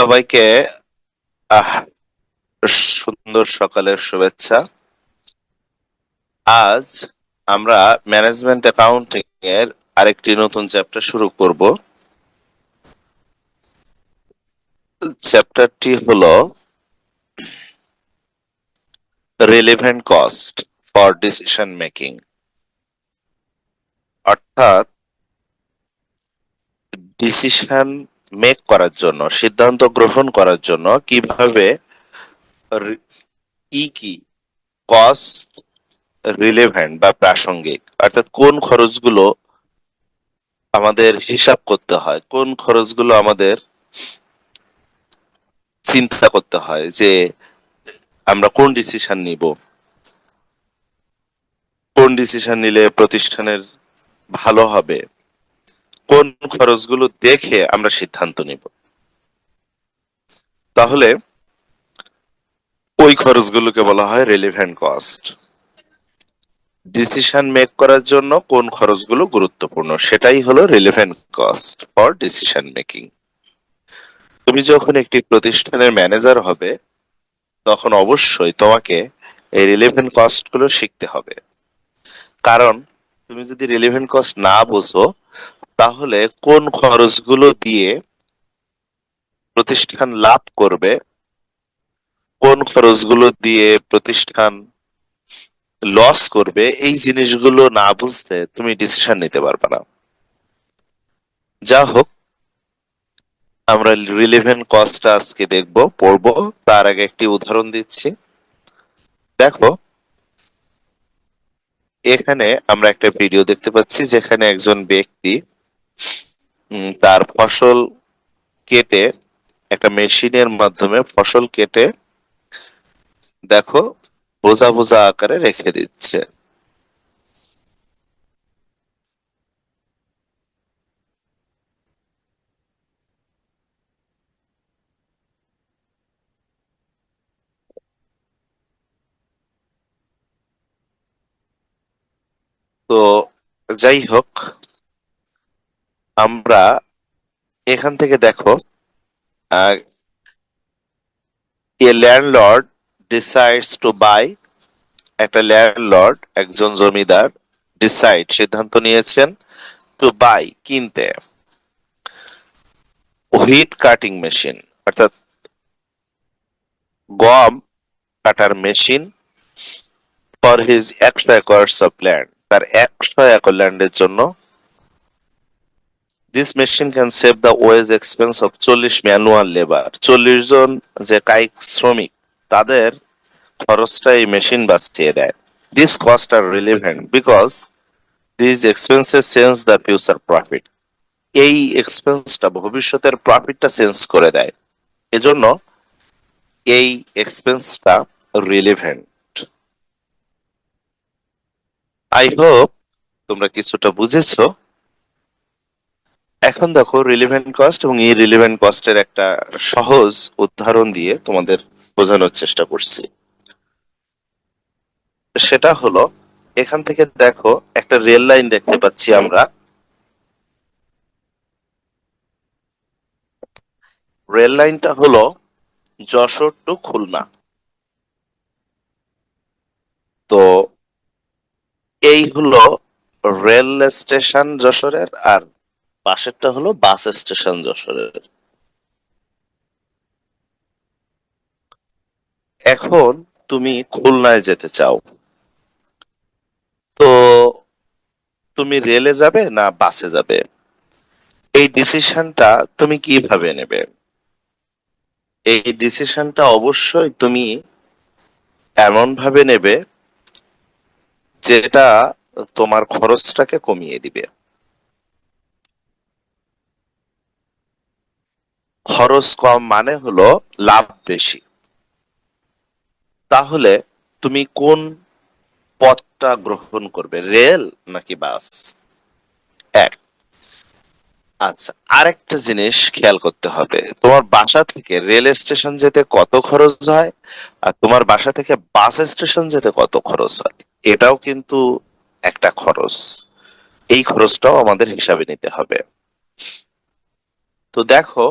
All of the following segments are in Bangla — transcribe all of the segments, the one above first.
সবাইকে আহ সুন্দর সকালের শুভেচ্ছা। আজ আমরা ম্যানেজমেন্ট অ্যাকাউন্টিং এর আরেকটি নতুন চ্যাপ্টার শুরু করব। চ্যাপ্টারটি হলো relevant cost for decision making, অর্থাৎ ডিসিশন মেক করার জন্য, সিদ্ধান্ত গ্রহণ করার জন্য কিভাবে কি কি কস্ট রিলেভেন্ট বা প্রাসঙ্গিক, অর্থাৎ কোন খরচগুলো আমাদের হিসাব করতে হয়, কোন খরচগুলো আমাদের চিন্তা করতে হয় যে আমরা কোন ডিসিশন নিব, কোন ডিসিশন নিলে প্রতিষ্ঠানের ভালো হবে, কোন খরচগুলো দেখে আমরা সিদ্ধান্ত নিব। তাহলে ওই খরচগুলোকে বলা হয় রিলেভেন্ট কস্ট। ডিসিশন মেক করার জন্য কোন খরচগুলো গুরুত্বপূর্ণ সেটাই হলো relevant cost for decision making. তুমি যখন একটি প্রতিষ্ঠানের ম্যানেজার হবে তখন অবশ্যই তোমাকে এই রিলেভেন্ট কস্ট গুলো শিখতে হবে। কারণ তুমি যদি রিলেভেন্ট কস্ট না বুঝো তাহলে কোন খরচগুলো দিয়ে প্রতিষ্ঠান লাভ করবে, কোন খরচগুলো দিয়ে প্রতিষ্ঠান লস করবে, এই জিনিসগুলো না বুঝলে তুমি ডিসিশন নিতে পারবে না। যা হোক, আমরা রিলেভেন্ট কস্ট আজকে দেখবো, পড়বো। তার আগে একটি উদাহরণ দিচ্ছি। দেখো, এখানে আমরা একটা ভিডিও দেখতে পাচ্ছি যেখানে একজন ব্যক্তি তার ফসল কেটে, একটা মেশিনের মাধ্যমে ফসল কেটে দেখো বোঝা বোঝা আকারে রেখে দিচ্ছে। তো যাই হোক, আমরা এখান থেকে দেখো, a landlord decides to buy, একটা ল্যান্ডলর্ড, একজন জমিদার, ডিসাইড সিদ্ধান্ত নিয়েছেন, টু বাই কিনতে, হুইট কাটিং মেশিন অর্থাৎ গম কাটার machine, for his 100 acres of land, তার 100 একর ল্যান্ডের জন্য। This machine can save the wage expense of 40 manual labour, 40 জন যে কায়িক শ্রমিক তাদের খরচটা এই মেশিন বাঁচিয়ে দেয়। This cost are relevant because this expenses change the future profit, এই এক্সপেন্সটা ভবিষ্যতের প্রফিটটা চেঞ্জ করে দেয়, এজন্য এই এক্সপেন্সটা রিলেভেন্ট। আই হোপ তোমরা কিছুটা বুঝেছো। এখন দেখো রিলেভেন্ট কস্ট এবং ইররিলেভেন্ট কস্টের একটা সহজ উদাহরণ দিয়ে তোমাদের বোঝানোর চেষ্টা করছি। সেটা হলো, এখান থেকে দেখো একটা রেল লাইন দেখতে পাচ্ছি আমরা। রেল লাইনটা হলো যশোর টু খুলনা। তো এই হলো রেল স্টেশন যশোরের, আর পাশেরটা হলো বাস স্টেশন যশোরের। এখন তুমি খুলনায় যেতে চাও, তো তুমি রেলে যাবে না বাসে যাবে, এই ডিসিশনটা তুমি কিভাবে নেবে? এই ডিসিশনটা অবশ্যই তুমি এমন ভাবে নেবে যেটা তোমার খরচটাকে কমিয়ে দিবে। খরচ কম মানে হলো লাভ বেশি। তাহলে তুমি কোন পথটা গ্রহণ করবে, রেল নাকি বাস? এক, আচ্ছা, আরেকটা জিনিস খেয়াল করতে হবে, তোমার বাসা থেকে রেল স্টেশন যেতে কত খরচ হয় আর তোমার বাসা থেকে বাস স্টেশন যেতে কত খরচ হয়, এটাও কিন্তু একটা খরচ। এই খরচটাও আমাদের হিসাবে নিতে হবে। তো দেখো,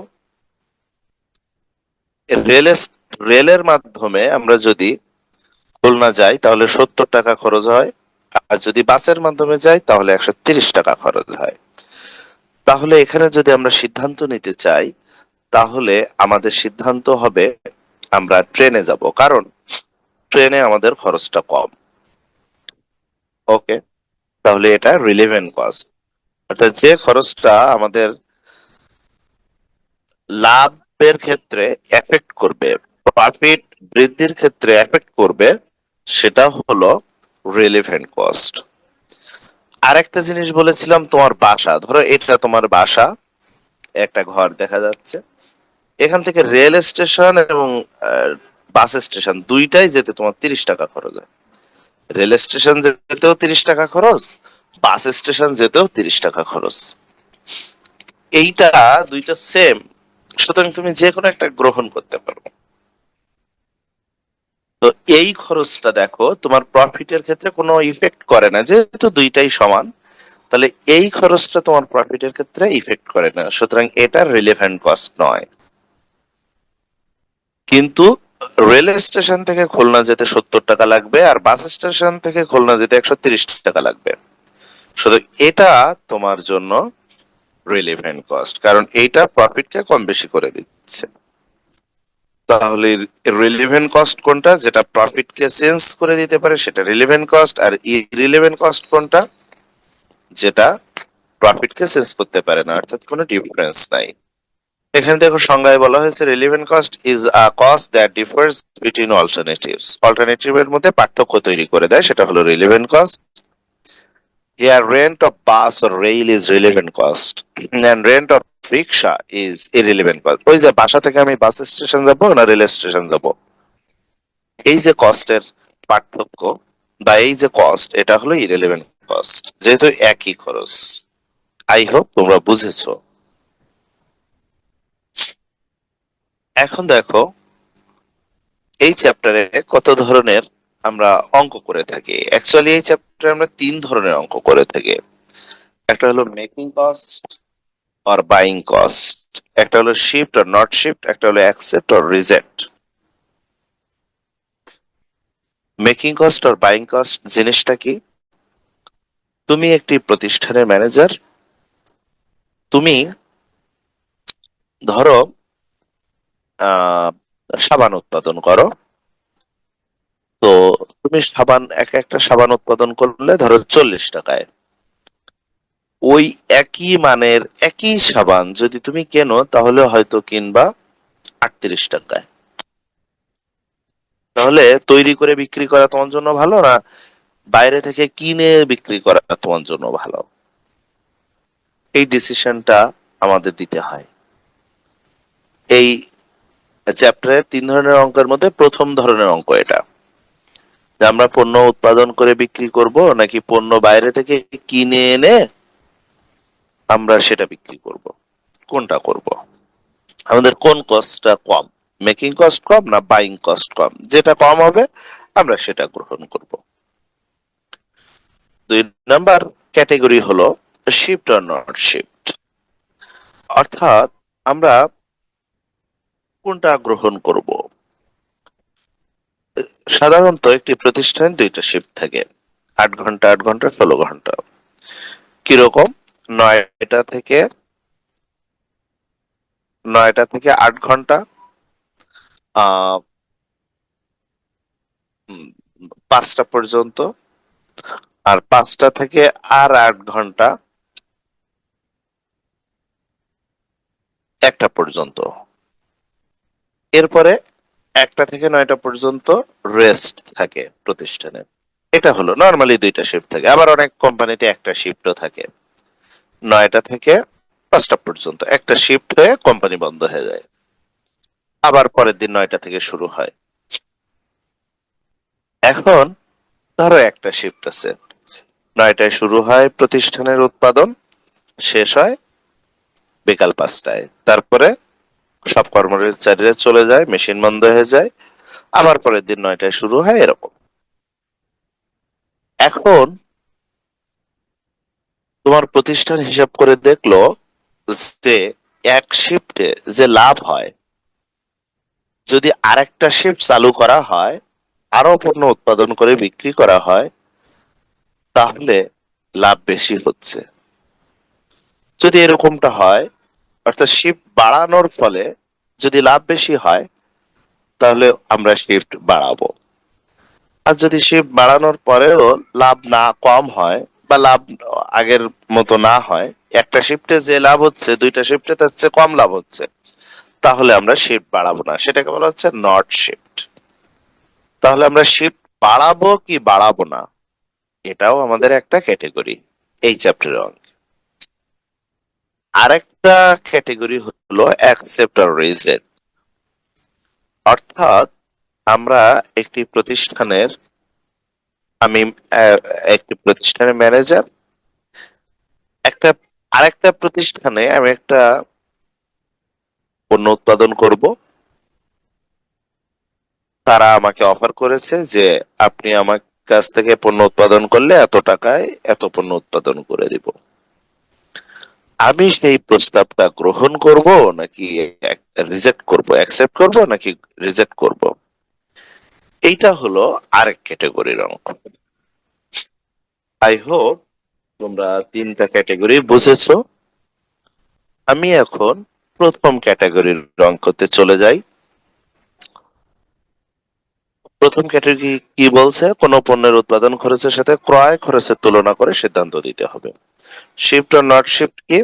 রেল রেলের মাধ্যমে আমরা যদি খুলনা যাই তাহলে 70 টাকা খরচ হয়, আর যদি বাসের মাধ্যমে যাই তাহলে 130 টাকা খরচ হয়। তাহলে এখানে যদি আমরা সিদ্ধান্ত নিতে চাই তাহলে আমাদের সিদ্ধান্ত হবে আমরা ট্রেনে যাব, কারণ ট্রেনে আমাদের খরচটা কম। ওকে, তাহলে এটা রিলেভেন্ট কস্ট, অর্থাৎ যে খরচটা আমাদের লাভের ক্ষেত্রে এফেক্ট করবে, প্রফিট বৃদ্ধির ক্ষেত্রে এফেক্ট করবে, সেটা হলো রিলেভেন্ট কস্ট। আরেকটা জিনিস বলেছিলাম, তোমার বাসা, ধরো এটা তোমার বাসা, একটা ঘর দেখা যাচ্ছে, এখান থেকে রেল স্টেশন এবং বাস স্টেশন দুইটাই যেতে তোমার 30 টাকা খরচ হয়। রেল স্টেশন যেতেও 30 টাকা খরচ, বাস স্টেশন যেতেও 30 টাকা খরচ। এইটা দুইটা সেম, সুতরাং তুমি যে কোনো একটা গ্রহণ করতে পারো। তো এই খরচটা দেখো তোমার প্রফিটের ক্ষেত্রে কোনো ইফেক্ট করে না, যেহেতু দুইটাই সমান, তাহলে এই খরচটা তোমার প্রফিটের ক্ষেত্রে ইফেক্ট করে না, সুতরাং এটা রিলেভেন্ট কস্ট নয়। কিন্তু রেল স্টেশন থেকে খুলনা যেতে 70 টাকা লাগবে, আর বাস স্টেশন থেকে খুলনা যেতে 130 টাকা লাগবে, সুতরাং এটা তোমার জন্য রিলেভেন্ট কস্ট, কারণ এইটা প্রফিটকে কম বেশি করে দিচ্ছে। তাহলে রিলেভেন্ট কস্ট কোনটা, যেটা প্রফিটকে চেঞ্জ করে দিতে পারে সেটা রিলেভেন্ট কস্ট, আর ইরিলেভেন্ট কস্ট কোনটা, যেটা প্রফিটকে চেঞ্জ করতে পারে না, অর্থাৎ কোনো ডিফারেন্স নাই। এখানে দেখো সংজ্ঞায় বলা হয়েছে relevant cost is a cost that differs between alternatives, অল্টারনেটিভের মধ্যে পার্থক্য তৈরি করে দেয়, সেটা হলো relevant cost. Here rent of bus or rail is relevant cost and rent of rickshaw is irrelevant cost. ওই যে বাসা থেকে আমি বাস স্টেশন যাব না রেল স্টেশন যাব, এই যে কস্টের পার্থক্য বা এই যে কস্ট, এটা হলো ইরিলেভেন্ট কস্ট, যেহেতু একই খরচ। আই হোপ তোমরা বুঝেছো। এখন দেখো এই চ্যাপ্টারে কত ধরনের আমরা অঙ্ক করে থাকি। অ্যাকচুয়ালি এই চ্যাপ্টারে আমরা 3 ধরনের অঙ্ক করে থাকি। একটা হলো making cost or buying cost, একটা হলো শিফট অর নট শিফট, একটা হলো accept or reject. Making cost or buying cost জিনিসটা কি? তুমি একটি প্রতিষ্ঠানের ম্যানেজার, তুমি ধরো সাবান উৎপাদন করো। তো তুমি সাবান, এক একটা সাবান উৎপাদন করলে ধরো 40 টাকায়, ওই একই মানের একই সাবান যদি তুমি কেনো তাহলে হয়তো কিনবা 38 টাকায়। তাহলে তৈরি করে বিক্রি করা তোমার জন্য ভালো, না বাইরে থেকে কিনে বিক্রি করা তোমার জন্য ভালো? এই ডিসিশনটা আমাদের দিতে হয়। এই চ্যাপ্টারে 3 ধরনের অঙ্কের মধ্যে প্রথম ধরনের অঙ্ক এটা, যে আমরা পণ্য উৎপাদন করে বিক্রি করব নাকি পণ্য বাইরে থেকে কিনে এনে আমরা সেটা বিক্রি করব, কোনটা করব, আমাদের কোন কস্টটা কম, মেকিং কস্ট কম না বাইং কস্ট কম, যেটা কম হবে আমরা সেটা গ্রহণ করব। 2 নাম্বার ক্যাটাগরি হলো শিফট অর নট শিফট, অর্থাৎ আমরা কোনটা গ্রহণ করব। সাধারণত একটি প্রতিষ্ঠানে 2টা শিফট থাকে, 8 ঘন্টা 8 ঘন্টা 16 ঘন্টা। কিরকম? 9টা থেকে 8 ঘন্টা, আহ 5টা পর্যন্ত, আর 5টা থেকে আর 8 ঘন্টা 1টা পর্যন্ত। এরপরে 1টা থেকে 9টা পর্যন্ত রেস্ট থাকে প্রতিষ্ঠানে। এটা হলো নর্মালি 2টা শিফট থাকে, আবার অনেক কোম্পানিতে একটা শিফটও থাকে। 9টা থেকে 5টা পর্যন্ত একটা শিফট হয়ে কোম্পানি বন্ধ হয়ে যায়, আবার পরের দিন 9টা থেকে শুরু হয়। এখন ধরো একটা শিফট আছে, 9টায় শুরু হয় প্রতিষ্ঠানের উৎপাদন, শেষ হয় বিকাল 5টায়, তারপরে সব কর্মচারীরা চলে যায়, মেশিন বন্ধ হয়ে যায়, আবার পরের দিন 9টায় শুরু হয়, এরকম। এখন তোমার প্রতিষ্ঠান হিসাব করে দেখলো যে এক শিফটে যে লাভ হয় যদি আরেকটা শিফট চালু করা হয়, আরো পণ্য উৎপাদন করে বিক্রি করা হয়, তাহলে লাভ বেশি হচ্ছে। যদি এরকমটা হয়, অর্থাৎ শিফট বাড়ানোর ফলে যদি লাভ বেশি হয়, তাহলে আমরা শিফট বাড়াবো। আর যদি শিফট বাড়ানোর পরেও লাভ না কম হয় বা লাভ আগের মতো না হয়, একটা শিফটে যে লাভ হচ্ছে দুইটা শিফটে তার চেয়ে কম লাভ হচ্ছে, তাহলে আমরা শিফট বাড়াবো না, সেটাকে বলা হচ্ছে নট শিফট। তাহলে আমরা শিফট বাড়াবো কি বাড়াবো না, এটাও আমাদের একটা ক্যাটেগরি এই চ্যাপ্টারের অঙ্ক। আরেকটা ক্যাটেগরি হলো অ্যাকসেপ্ট অর রিজেক্ট। অর্থাৎ আমরা একটি প্রতিষ্ঠানের, আমি একটি প্রতিষ্ঠানের ম্যানেজার, একটা আরেকটা প্রতিষ্ঠানে আমি একটা পণ্য উৎপাদন করব। তারা আমাকে অফার করেছে যে আপনি আমার কাছ থেকে পণ্য উৎপাদন করলে এত টাকায় এত পণ্য উৎপাদন করে দিব। আমি সেই প্রস্তাবটা গ্রহণ করব নাকি রিজেক্ট করব, অ্যাকসেপ্ট করব নাকি রিজেক্ট করব, এইটা হলো আরেক ক্যাটেগরির অঙ্ক। আই হোপ তোমরা তিনটা ক্যাটেগরি বুঝেছো। আমি এখন প্রথম ক্যাটাগরির অঙ্কতে চলে যাই। প্রথম ক্যাটাগরি কি বলছে? কোন পণ্যের উৎপাদন খরচের সাথে ক্রয় খরচের তুলনা করে সিদ্ধান্ত দিতে হবে। শিফট অর নট শিফট কি?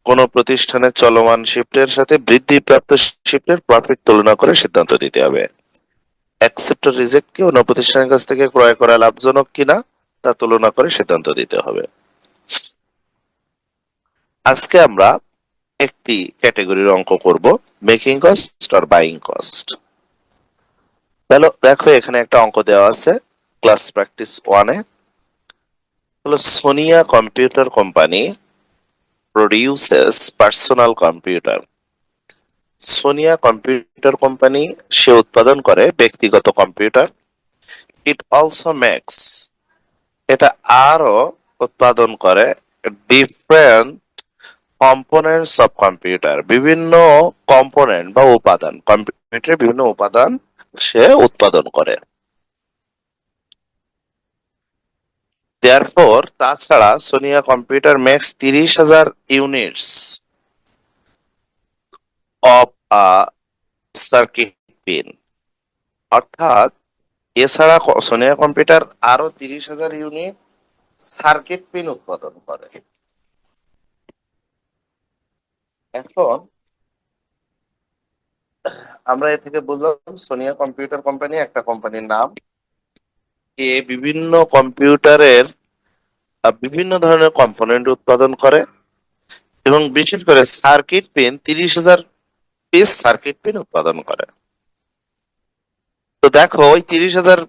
কোন প্রতিষ্ঠানের চলমান শিফটের সাথে বৃদ্ধিপ্রাপ্ত শিফটের প্রফিট তুলনা করে সিদ্ধান্ত দিতে হবে। অ্যাকসেপ্ট অর রিজেক্ট কি? অন্য প্রতিষ্ঠানের কাছ থেকে ক্রয় করা লাভজনক কিনা তা তুলনা করে সিদ্ধান্ত দিতে হবে। আজকে আমরা একটি ক্যাটাগরির অঙ্ক করব, making cost or buying cost. দেখো এখানে একটা অঙ্ক দেওয়া আছে ক্লাস প্র্যাকটিস 1-এ। হলো Sonia computer company produces personal computer. Sonia computer company সে উৎপাদন করে ব্যক্তিগত কম্পিউটার। ইট অলসো মেক্স, এটা আরো উৎপাদন করে ডিফারেন্ট কম্পোনেন্টস অফ কম্পিউটার, বিভিন্ন কম্পোনেন্ট বা উপাদান, কম্পিউটারের বিভিন্ন উপাদান সে উৎপাদন করে। দেয়ারফর তাছাড়া Sonia computer makes 30,000 units of a circuit pin. অর্থাৎ এছাড়া সোনিয়া কম্পিউটার আরো 30,000 ইউনিট সার্কিট পিন উৎপাদন করে। এখন আমরা এ থেকে বুঝলাম সোনিয়া কম্পিউটার কোম্পানি একটা কোম্পানির নাম, এ বিভিন্ন কম্পিউটারের বিভিন্ন ধরনের কম্পোনেন্ট উৎপাদন করে এবং বিশেষ করে circuit pin 30,000 piece circuit pin উৎপাদন করে। তো দেখো ওই 30,000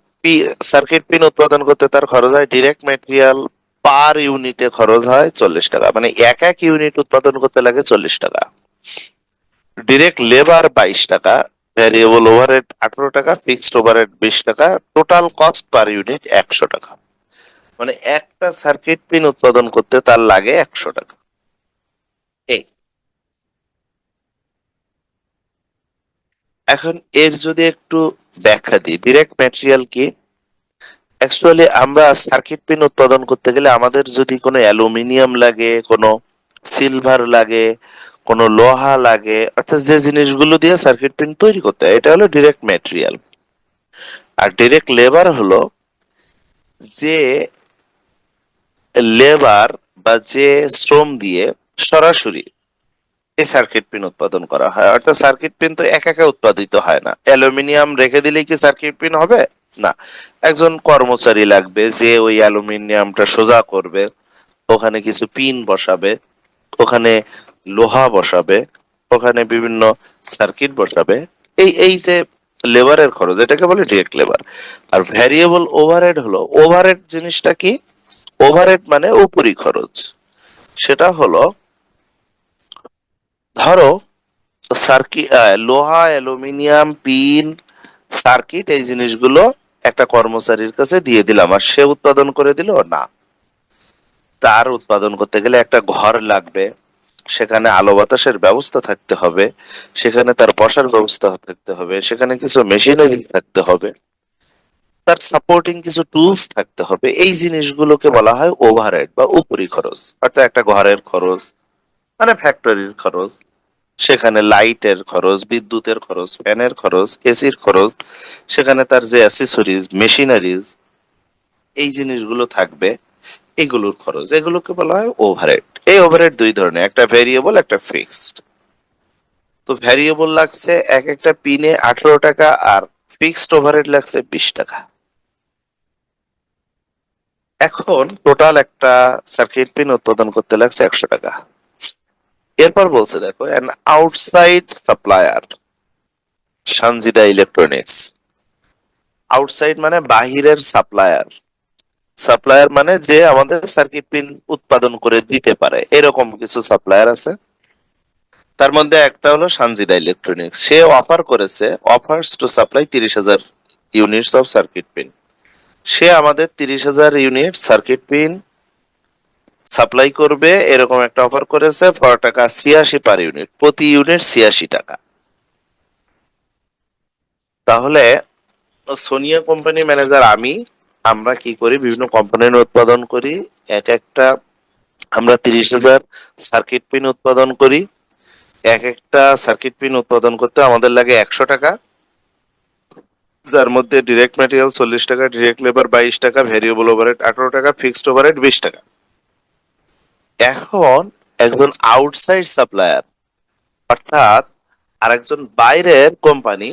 সার্কিট পিন উৎপাদন করতে তার খরচ হয় ডিরেক্ট মেটেরিয়াল পার ইউনিটে খরচ হয় 40 টাকা, মানে এক এক ইউনিট উৎপাদন করতে লাগে 40 টাকা। ডিরেক্ট লেবার 22 টাকা, ভ্যারিয়েবল ওভারহেড 18 টাকা, ফিক্সড ওভারহেড 20 টাকা, টোটাল কস্ট পার ইউনিট 100 টাকা। মানে একটা সার্কিট পিন উৎপাদন করতে তার লাগে 100 টাকা। এই এখন এর যদি একটু ব্যাখ্যা দিই, ডিরেক্ট ম্যাটেরিয়াল কি? অ্যাকচুয়ালি আমরা সার্কিট পিন উৎপাদন করতে গেলে আমাদের যদি কোনো অ্যালুমিনিয়াম লাগে, কোনো সিলভার লাগে, কোনো লোহা লাগে, অর্থাৎ যে জিনিসগুলো দিয়ে সার্কিট পিন তৈরি করতে হয়, এটা হলো ডিরেক্ট ম্যাটেরিয়াল। আর ডিরেক্ট লেবার হলো যে লেবার বা যে শ্রম দিয়ে সরাসরি এই সার্কিট পিন উৎপাদন করা হয়। অর্থাৎ সার্কিট পিন তো একা একা উৎপাদিত হয় না। অ্যালুমিনিয়াম রেখে দিলেই কি সার্কিট পিন হবে? না, একজন কর্মচারী লাগবে যে ওই অ্যালুমিনিয়ামটা সোজা করবে, ওখানে কিছু পিন বসাবে, ওখানে লোহা বসাবে, ওখানে বিভিন্ন সার্কিট বসাবে। এই এই যে লেবারের খরচ, এটাকে বলে ডিরেক্ট লেবার। আর ভ্যারিয়েবল ওভারহেড হলো, ওভারহেড জিনিসটা কি? ওভারহেড মানে উপরি খরচ। সেটা হলো ধরো সার্কিট, লোহা, অ্যালুমিনিয়াম, পিন, সার্কিট, এই জিনিসগুলো একটা কর্মচারীর কাছে দিয়ে দিলাম আর সে উৎপাদন করে দিল না। তার উৎপাদন করতে গেলে একটা ঘর লাগবে, সেখানে আলো বাতাসের ব্যবস্থা থাকতে হবে, সেখানে তার বসার ব্যবস্থা থাকতে হবে, সেখানে কিছু মেশিনারি থাকতে হবে, তার সাপোর্টিং কিছু টুলস থাকতে হবে। এই জিনিসগুলোকে বলা হয় ওভারহেড বা উপরি খরচ। অর্থাৎ একটা ঘরের খরচ, মানে ফ্যাক্টরির খরচ, সেখানে লাইটের খরচ, বিদ্যুতের খরচ, ফ্যানের খরচ, এসির খরচ, সেখানে তার যে অ্যাসেসরিজ, মেশিনারিজ, এই জিনিসগুলো থাকবে, এগুলোর খরচ, এগুলোকে বলা হয় ওভারহেড। এই ওভারহেড দুই ধরনের, একটা ভেরিয়েবল, একটা ফিক্সড। তো ভ্যারিয়েবল লাগছে এক একটা পিনে 18 টাকা, আর ফিক্সড ওভারহেড লাগছে 20 টাকা। এখন টোটাল একটা সার্কিট পিন উৎপাদন করতে লাগছে 100 টাকা। এরপর বলছে দেখো, an outside supplier, Sanjida electronics. Outside মানে বাহিরের সাপ্লায়ার। সাপ্লায়ার মানে যে আমাদের সার্কিট পিন উৎপাদন করে দিতে পারে, এরকম কিছু সাপ্লায়ার আছে। তার মধ্যে একটা হলো সানজিদা ইলেকট্রনিক্স। সে অফার করেছে, offers to supply 30,000 units of circuit pin. সে আমাদের 30,000 ইউনিট সার্কিট পিন সাপ্লাই করবে, এরকম একটা অফার করেছে ফর টাকা 86 পার ইউনিট, প্রতি ইউনিট 86 টাকা। তাহলে সোনিয়া কোম্পানি ম্যানেজার আমি, আমরা কি করি, বিভিন্ন কোম্পানির উৎপাদন করি। এক একটা আমরা 30,000 সার্কিট পিন উৎপাদন করি। এক একটা সার্কিট পিন উৎপাদন করতে আমাদের লাগে 100 টাকা, যার মধ্যে ডিরেক্ট ম্যাটেরিয়াল 40 টাকা, ডিরেক্ট লেবার 22 টাকা, ভ্যারিয়েবল ওভারহেড 18 টাকা, ফিক্সড ওভারহেড 20 টাকা। এখন একজন আউটসাইড সাপ্লায়ার, অর্থাৎ আরেকজন বাইরের কোম্পানি,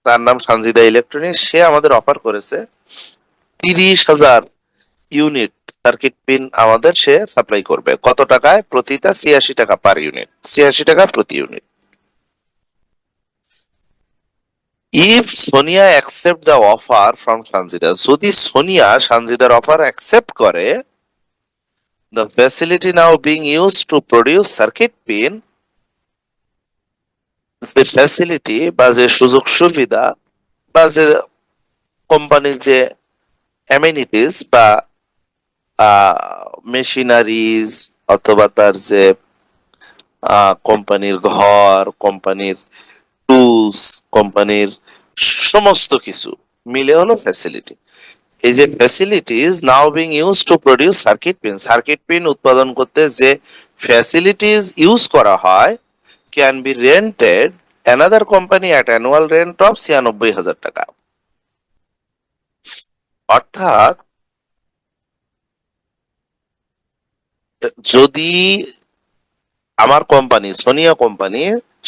তার নাম সানজিদা ইলেকট্রনিক্স, সে আমাদের অফার করেছে 30,000 ইউনিট সার্কিট পিন আমাদের সে সাপ্লাই করবে। কত টাকায়? প্রতিটা 86 টাকা পার ইউনিট, 86 টাকা প্রতি unit. If Sonia accept the offer from Sanjida, যদি সোনিয়া সানজিদার অফার অ্যাকসেপ্ট করে, the facility now being use to produce circuit pin, যে ফ্যাসিলিটি বা যে সুযোগ সুবিধা বা যে কোম্পানির যে অ্যামেনিটিস বা মেশিনারিজ, অথবা তার যে কোম্পানির ঘর, কোম্পানির টুলস, কোম্পানির সমস্ত কিছু মিলে হলো ফ্যাসিলিটি। এই যে facilities now being use to produce circuit pin, circuit pin উৎপাদন করতে যে ফ্যাসিলিটিস ইউজ করা হয়, can be rented another company at annual rent of 96,000 টাকা। অর্থাৎ যদি আমার কোম্পানি, সোনিয়া কোম্পানি,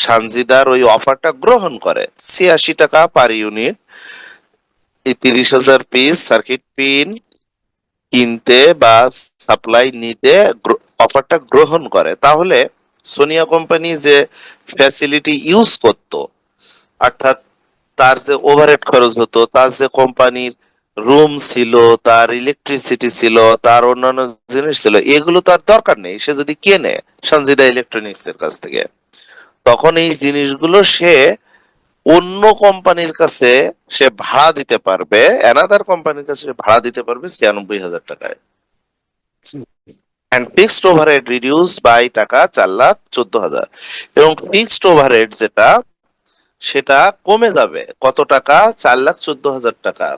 সানজিদার ওই অফারটা গ্রহণ করে, 86 টাকা পার ইউনিট এই 30,000 পিস সার্কিট পিন কিনতে বা সাপ্লাই নিতে অফারটা গ্রহণ করে, তাহলে সোনিয়া কোম্পানি যে ফ্যাসিলিটি ইউজ করত, অর্থাৎ তার যে ওভারহেড খরচ হতো, তার যে কোম্পানির রুম ছিল, তার ইলেকট্রিসিটি ছিল, তার অন্যান্য জিনিস ছিল, এগুলো তার দরকার নেই। সে যদি কেনে সঞ্জিদা ইলেকট্রনিক্স এর কাছ থেকে, তখন এই জিনিসগুলো সে অন্য কোম্পানির কাছে সে ভাড়া দিতে পারবে, অ্যানাদার কোম্পানির কাছে সে ভাড়া দিতে পারবে 96,000 টাকায়। And fixed overhead reduce by টাকা 4,14,000। এবং ফিক্সড ওভারহেড যেটা, সেটা কমে যাবে কত টাকা? 4,14,000 টাকা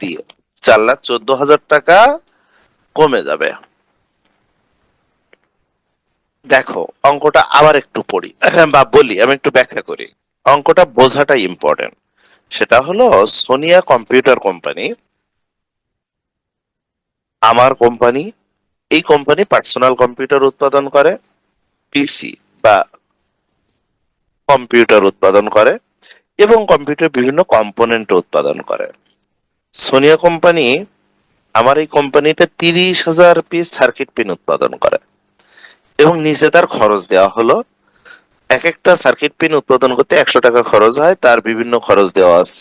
দিয়ে, 4,14,000 টাকা কমে যাবে। দেখো অঙ্কটা আবার একটু পড়ি বা বলি, আমি একটু ব্যাখ্যা করি। অঙ্কটা বোঝাটা ইম্পর্টেন্ট। সেটা হলো, সোনিয়া কম্পিউটার কোম্পানি আমার কোম্পানি, এই কোম্পানি পার্সোনাল কম্পিউটার উৎপাদন করে, পিসি বা কম্পিউটার উৎপাদন করে, এবং কম্পিউটার বিভিন্ন কম্পোনেন্ট উৎপাদন করে। সোনিয়া কোম্পানি, আমার এই কোম্পানিটা 30,000 পিস সার্কিট পিন উৎপাদন করে, এবং নিচে তার খরচ দেওয়া হলো। এক একটা সার্কিট পিন উৎপাদন করতে 100 টাকা খরচ হয়, তার বিভিন্ন খরচ দেওয়া আছে,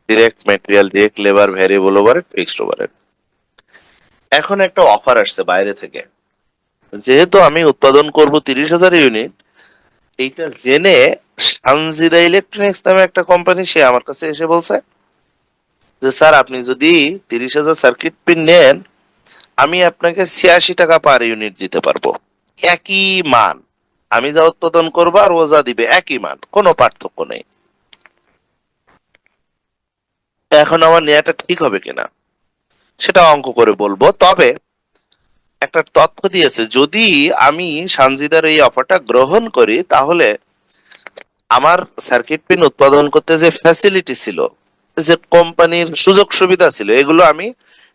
direct material, direct labour, variable overhead, fixed overhead. এখন একটা অফার আসছে বাইরে থেকে, যেহেতু আমি উৎপাদন করব 30,000 ইউনিট, এইটা জেনে সানজিদা ইলেকট্রনিক্স নামে একটা কোম্পানি, সে আমার কাছে এসে বলছে যে স্যার, আপনি যদি 30,000 সার্কিট পিন নেন, আমি আপনাকে 86 টাকা পার ইউনিট দিতে পারবো, একই মান। আমি যা উৎপাদন করবো আর ও যা দিবে একই মান, কোনো পার্থক্য নেই। এখন আমার নেওয়াটা ঠিক হবে কিনা সেটা অঙ্ক করে বলবো। তবে একটা তথ্য দিয়েছে, যদি আমি সানজিদার এই অফারটা গ্রহণ করি তাহলে আমার সার্কিট পিন উৎপাদন করতে যে ফ্যাসিলিটি ছিল, যে কোম্পানির সুযোগ সুবিধা ছিল, এগুলো আমি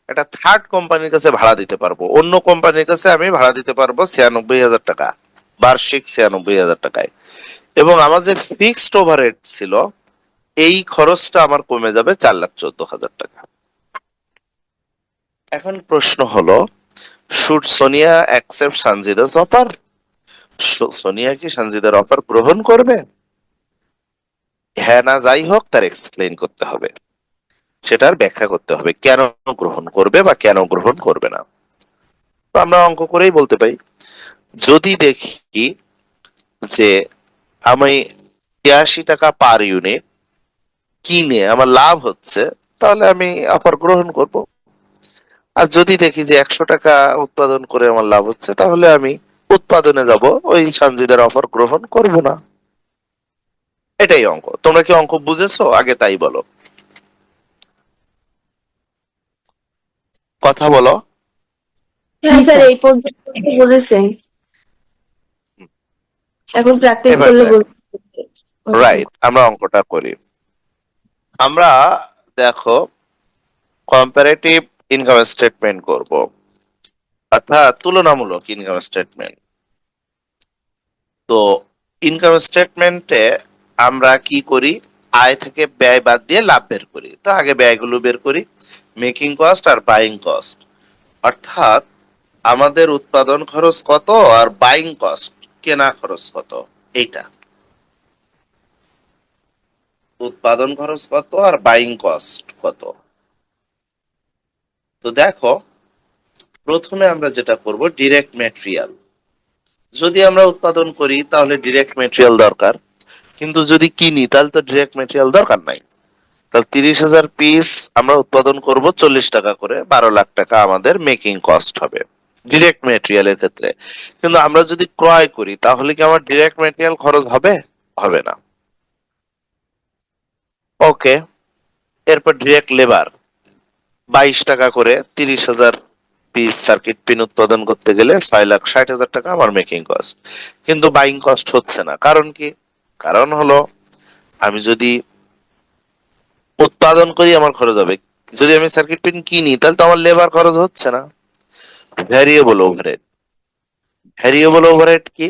একটা থার্ড কোম্পানির কাছে ভাড়া দিতে পারবো। অন্য কোম্পানির কাছে আমি ভাড়া দিতে পারবো 96,000 টাকা, বার্ষিক 96,000 টাকায়। এবং আমার যে ফিক্সড ওভারহেড ছিল, এই খরচটা আমার কমে যাবে 4,14,000 টাকা। এখন প্রশ্ন হলো, should Sonia accept Sanjida's offer? Sonia কি সানজিদার অফার গ্রহণ করবে? হ্যাঁ না যাই হোক, তার এক্সপ্লেইন করতে হবে, সেটার ব্যাখ্যা করতে হবে কেন গ্রহণ করবে বা কেন গ্রহণ করবে না। তো আমরা অঙ্ক করেই বলতে পারি, যদি দেখি যে আমি 82 টাকা পার ইউনিট কিনে আমার লাভ হচ্ছে, তাহলে আমি অফার গ্রহণ করব। আর যদি দেখি যে 100 টাকা উৎপাদন করে আমার লাভ হচ্ছে, তাহলে আমি উৎপাদনে যাব, ওই সানজিদার অফার গ্রহণ করব না। এটাই অঙ্ক। তোমরা কি অঙ্ক বুঝেছো? আগে তাই বলো, কথা বলো। হ্যাঁ স্যার, এই পর্যন্ত বলেছেন, এখন প্র্যাকটিস এবার করলে দেখ, বুঝতে পারবো। রাইট, আমরা অঙ্কটা করি। আমরা দেখো কম্পারেটিভ ইনকাম স্টেটমেন্ট করব, অর্থাৎ তুলনামূলক ইনকাম স্টেটমেন্ট। তো ইনকাম স্টেটমেন্টে আমরা কি করি, আয় থেকে ব্যয় বাদ দিয়ে লাভ বের করি। তো আগে ব্যয়গুলো বের করি, মেকিং কস্ট আর বাইং কস্ট। অর্থাৎ আমাদের উৎপাদন খরচ কত আর বাইং কস্ট, কেনা খরচ কত, এইটা। উৎপাদন খরচ কত আর বাইং কস্ট কত। তো দেখো, প্রথমে আমরা যেটা করব, ডিরেক্ট ম্যাটেরিয়াল। যদি আমরা উৎপাদন করি তাহলে ডিরেক্ট ম্যাটেরিয়াল দরকার, কিন্তু যদি কিনি তাহলে তো ডিরেক্ট ম্যাটেরিয়াল দরকার নাই। তাহলে 30,000 পিস আমরা উৎপাদন করব 40 টাকা করে, 12 লাখ টাকা আমাদের মেকিং কস্ট হবে ডিরেক্ট ম্যাটেরিয়ালের ক্ষেত্রে। কিন্তু আমরা যদি ক্রয় করি তাহলে কি আমার ডিরেক্ট ম্যাটেরিয়াল খরচ হবে? হবে না। ওকে, এরপর ডিরেক্ট লেবার 22 টাকা করে, 30,000 পিস সার্কিট পিন উৎপাদন করতে গেলে 6,60,000 টাকা আমার মেকিং কস্ট। কিন্তু বাইং কস্ট হচ্ছে না, কারণ কি? কারণ হলো, আমি যদি উৎপাদন করি আমার খরচ হবে, যদি আমি সার্কিট পিন কিনি তাহলে তো আমার লেবার খরচ হচ্ছে না। Variable overhead. ভ্যারিয়েবল ওভারহেড কি?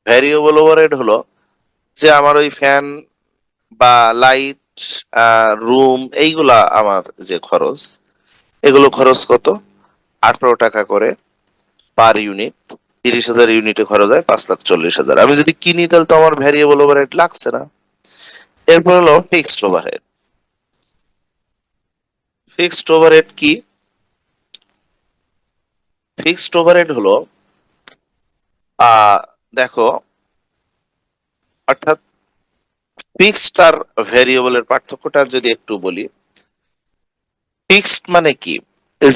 ভ্যারিয়েবল ওভারহেড হলো যে আমার ওই ফ্যান বা লাইট, রুম, এইগুলা আমার যে খরচ, এগুলো খরচ কত? 18 টাকা করে পার ইউনিট। 30,000 ইউনিটে খরচ হয় 5,40,000। আমি যদি কিনি তাহলে তো আমার ভ্যারিয়েবল ওভারহেড লাগছে না। এরপর হলো ফিক্সড ওভারহেড। ফিক্সড ওভারহেড কি? ফিক্সড ওভারহেড হলো, দেখো, অর্থাৎ ফিক্সড আর ভেরিয়েবলের পার্থক্যটা যদি একটু বলি। ফিক্সড মানে কি?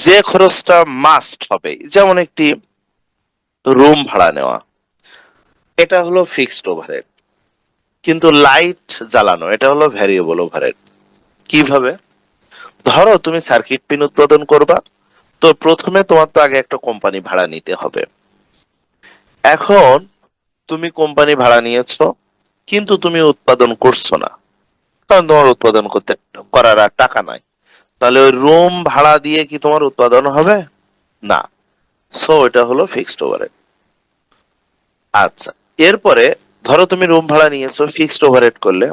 যে খরচটা মাস্ট হবে, যেমন একটি রুম ভাড়া নেওয়া, এটা হলো ফিক্সড ওভারহেড। কিন্তু লাইট জ্বালানো, এটা হলো ভ্যারিয়েবল ওভারহেড। কিভাবে? ধরো তুমি সার্কিট পিন উৎপাদন করবা, তো প্রথমে তোমার তো আগে একটা কোম্পানি ভাড়া নিতে হবে। এখন তুমি কোম্পানি ভাড়া নিয়েছো, কিন্তু তুমি উৎপাদন করছো না, কারণ তোমার উৎপাদন করতে করার আর টাকা নাই। তাহলে ওই রুম ভাড়া দিয়ে কি তোমার উৎপাদন হবে? না। সো এটা হলো ফিক্সড ওভারহেড। আচ্ছা, এরপরে ধরো তুমি রুম ভাড়া নিয়েছো, ফিক্সড ওভারহেড করলে,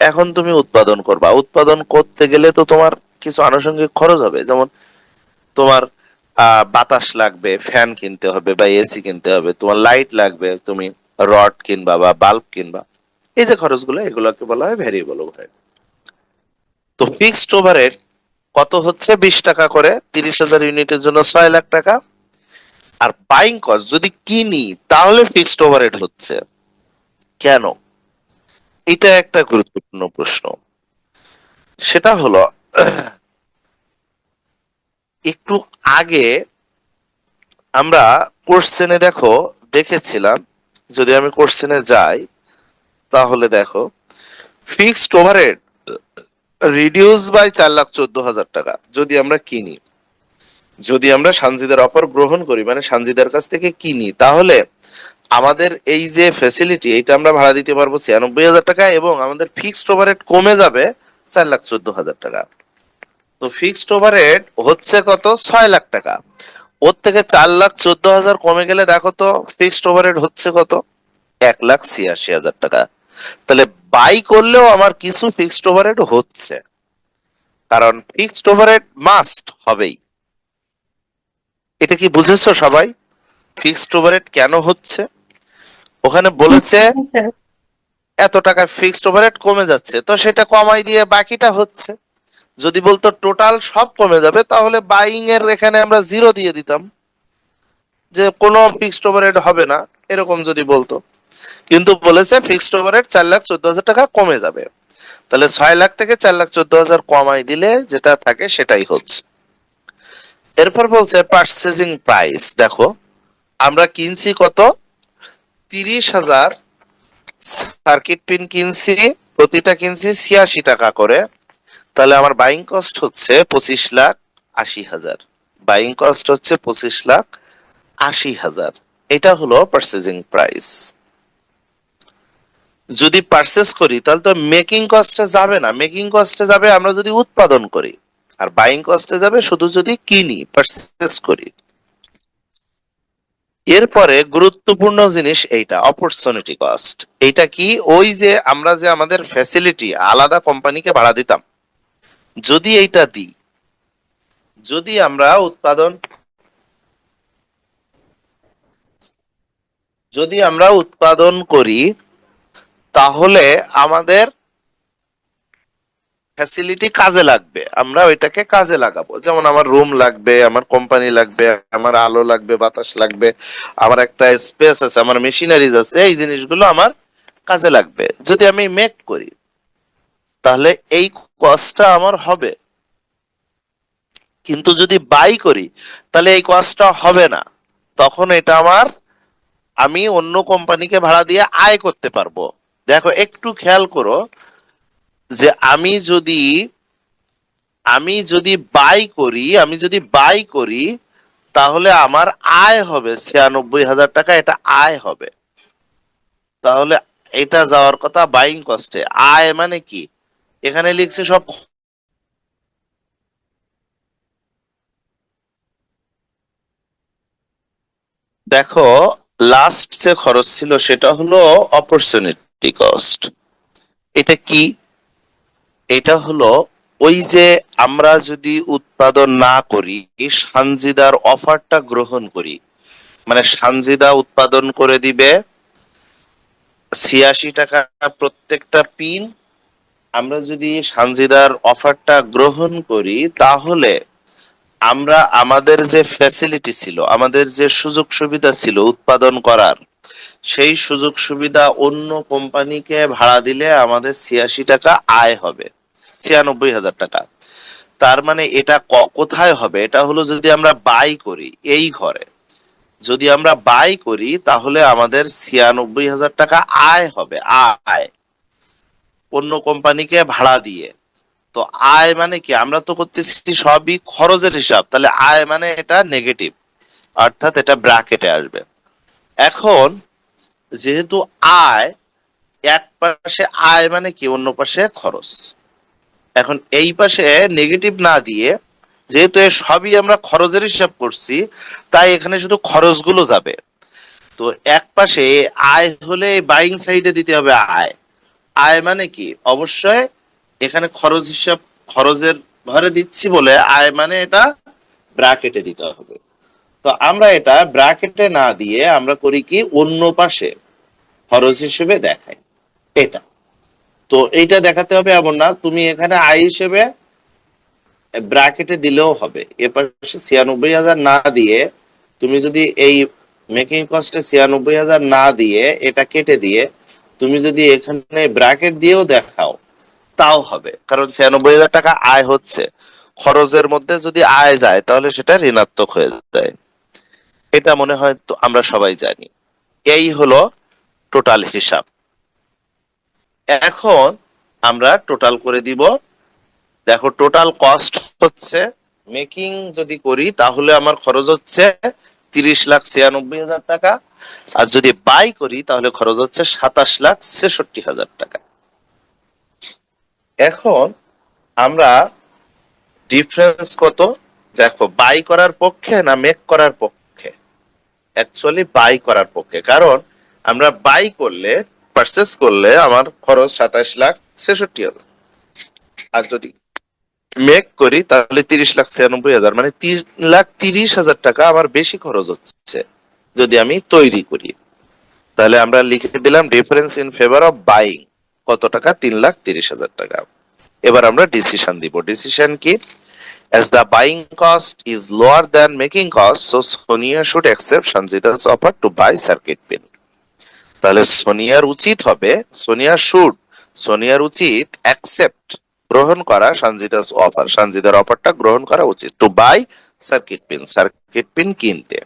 এখন তুমি উৎপাদন করবা। উৎপাদন করতে গেলে তো তোমার কিছু আনুষঙ্গিক খরচ হবে, যেমন তোমার বাতাস লাগবে, ফ্যান কিনতে হবে বা এসি কিনতে হবে, তোমার লাইট লাগবে, তুমি রড কিনবা বা বাল্ব কিনবা। এই যে খরচগুলো, এগুলোকে বলা হয় ভ্যারিয়েবল ওভারহেড। তো ফিক্সড ওভারহেড কত হচ্ছে? 20 টাকা করে, 30,000 ইউনিটের জন্য 6 লাখ টাকা। আর বাইং কস্ট যদি কিনি তাহলে ফিক্সড ওভারহেড হচ্ছে কেন? এটা একটা গুরুত্বপূর্ণ প্রশ্ন। সেটা হলো, একটু আগে আমরা কোশ্চেনে দেখেছিলাম যদি আমি কোশ্চেনে যাই তাহলে দেখো, ফিক্সড ওভারহেড রিডিউস বাই 4,14,000 টাকা যদি আমরা কিনি, যদি আমরা সানজিদার অফার গ্রহণ করি মানে সানজিদার কাছ থেকে কিনি, তাহলে আমাদের এই যে ফ্যাসিলিটি এটা আমরা ভাড়া দিতে পারবো 96,000 টাকা এবং আমাদের ফিক্সড ওভারহেড কমে যাবে 4,14,000 টাকা। তো ফিক্সড ওভারহেড হচ্ছে কত, 6 লাখ টাকা। ওর থেকে 4,14,000 কমে গেলে দেখো তো ফিক্সড ওভারহেড হচ্ছে কত, 1,86,000 টাকা। তাহলে বাই করলেও আমার কিছু ফিক্সড ওভারহেড হচ্ছে, কারণ ফিক্সড ওভারহেড মাস্ট হবেই। এটা কি বুঝেছো সবাই, ফিক্সড ওভারহেড কেন হচ্ছে? ওখানে বলেছে স্যার এত টাকা ফিক্সড ওভারহেড কমে যাচ্ছে, তো সেটা কমাই দিয়ে বাকিটা হচ্ছে। যদি বলতো টোটাল সব কমে যাবে তাহলে বাইং এর এখানে আমরা 0 দিয়ে দিতাম, যে কোনো ফিক্সড ওভারহেড হবে না, এরকম যদি বলতো। কিন্তু বলেছে ফিক্সড ওভারহেড 4,14,000 টাকা কমে যাবে, তাহলে 6 লাখ থেকে 4,14,000 কমাই দিলে যেটা থাকে সেটাই হচ্ছে। এরপর বলছে পারচেজিং প্রাইস, দেখো আমরা কিনছি কত, 30,000 সার্কিট পিন কিনছি, প্রতিটা কিনছি 86 টাকা করে, তাহলে আমার বাইং কস্ট হচ্ছে 25,80,000। বাইং কস্ট হচ্ছে 25,80,000। এটা হলো পারচেজিং প্রাইস। যদি পারচেস করি তাহলে তো মেকিং কস্টে যাবে না, মেকিং কস্টে যাবে আমরা যদি উৎপাদন করি, আর বাইং কস্টে যাবে শুধু যদি কিনি পারচেস করি। এরপরে গুরুত্বপূর্ণ জিনিস এইটা, অপরচুনিটি কস্ট। এইটা কি, ওই যে আমরা যে আমাদের ফ্যাসিলিটি আলাদা কোম্পানিকে ভাড়া দিতাম, যদি এইটা দিই, যদি আমরা উৎপাদন, যদি আমরা উৎপাদন করি তাহলে আমাদের ফ্যাসিলিটি কাজে লাগবে, আমরা ওইটাকে কাজে লাগাবো। যেমন আমার রুম লাগবে, আমার কোম্পানি লাগবে, আমার আলো লাগবে, বাতাস লাগবে, আমার একটা স্পেস আছে, আমার মেশিনারিজ আছে, এই জিনিসগুলো আমার কাজে লাগবে। যদি আমি মেক করি তাহলে এই কস্টটা আমার হবে, কিন্তু যদি বাই করি তাহলে এই কস্টটা হবে না। তখন এটা আমার, আমি অন্য কোম্পানিকে ভাড়া দিয়ে আয় করতে পারবো। দেখো একটু খেয়াল করো যে আমি যদি বাই করি তাহলে আমার আয় হবে 96,000 টাকা, এটা আয় হবে। তাহলে এটা যাওয়ার কথা বাইং কস্টে। আয় মানে কি, এখানে লিখছে সব। দেখো লাস্ট যে খরচ ছিল সেটা হলো অপরচুনিটি কস্ট। এটা কি, এটা হলো ওই যে আমরা যদি উৎপাদন না করি, সানজিদার অফারটা গ্রহণ করি, মানে সানজিদা উৎপাদন করে দিবে 86 টাকা প্রত্যেকটা পিন, আমরা যদি সানজিদার অফারটা গ্রহণ করি তাহলে আমরা আমাদের যে ফ্যাসিলিটি ছিল, আমাদের যে সুযোগ সুবিধা ছিল উৎপাদন করার, সেই সুযোগ সুবিধা অন্য কোম্পানিকে ভাড়া দিলে আমাদের 86 টাকা আয় হবে, 96,000 টাকা। তার মানে এটা কোথায় হবে, এটা হলো যদি আমরা বাই করি এই ঘরে, যদি আমরা বাই করি তাহলে আমাদের 96,000 টাকা আয় হবে, আয় অন্য কোম্পানিকে ভাড়া দিয়ে। তো আয় মানে কি, আমরা তো করতেছি সবই খরচের হিসাব, তাহলে আয় মানে এটা নেগেটিভ, অর্থাৎ এটা ব্র্যাকেটে আসবে। এখন যেহেতু আয়, এক পাশে আয় মানে কি, অন্য পাশে খরচ। এখন এই পাশে নেগেটিভ না দিয়ে, যেহেতু এ সবই আমরা খরচের হিসাব করছি, তাই এখানে শুধু খরচগুলো যাবে। তো এক পাশে আয় হলে বাইং সাইডে দিতে হবে আয়। আয় মানে কি, অবশ্যই এখানে খরচ হিসাব, খরচের ঘরে দিচ্ছি বলে আয় মানে এটা ব্র্যাকেটে দিতে হবে। তো আমরা এটা ব্র্যাকেটে না দিয়ে আমরা করি কি, অন্য পাশে খরচ হিসেবে দেখাই এটা। তো এইটা দেখাতে হবে এমন না, তুমি এখানে আয় হিসেবে ব্র্যাকেটে দিলেও হবে। এ পাশে 96,000 না দিয়ে তুমি যদি এই মেকিং কস্টে 96,000 না দিয়ে এটা কেটে দিয়ে তুমি যদি এখানে ব্র্যাকেট দিয়েও দেখাও তাও হবে, কারণ 96,000 টাকা আয় হচ্ছে। খরচের মধ্যে যদি আয় যায় তাহলে সেটা ঋণাত্মক হয়ে যায়। এটা মনে হয় তো আমরা সবাই জানি। এই হলো টোটাল হিসাব। এখন আমরা টোটাল করে দিব। দেখো টোটাল কস্ট হচ্ছে, মেকিং যদি করি তাহলে আমার খরচ হচ্ছে 30,96,000 টাকা, আর যদি বাই করি তাহলে খরচ হচ্ছে 27,66,000 টাকা। এখন আমরা ডিফারেন্স কত দেখো, বাই করার পক্ষে না মেক করার পক্ষে? অ্যাকচুয়ালি বাই করার পক্ষে, কারণ আমরা বাই করলে, পারচেস করলে আমার খরচ 27,66,000, আর যদি মেক করি তাহলে 30,96,000, মানে 3,30,000 টাকা আমার বেশি খরচ হচ্ছে যদি আমি তৈরি করি। তাহলে আমরা লিখে দিলাম difference in favour of buying, কত টাকা? 3,30,000 টাকা। এবার আমরা ডিসিশন দিব। ডিসিশন কি? As the buying cost is lower than making cost, so Sonia should accept Sanjita's offer to buy circuit pin. তাহলে সোনিয়ার উচিত হবে, সোনিয়ার উচিত অ্যাকসেপ্ট, গ্রহণ করা সঞ্জিতাস অফার, সঞ্জিতার অফারটা গ্রহণ করা উচিত, টু বাই সার্কিট পিন কিনতে।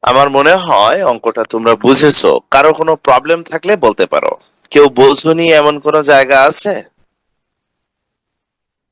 আমার মনে হয় অঙ্কটা তোমরা বুঝেছো। কারো কোনো প্রবলেম থাকলে বলতে পারো। কেউ বোঝনি এমন কোনো জায়গা আছে?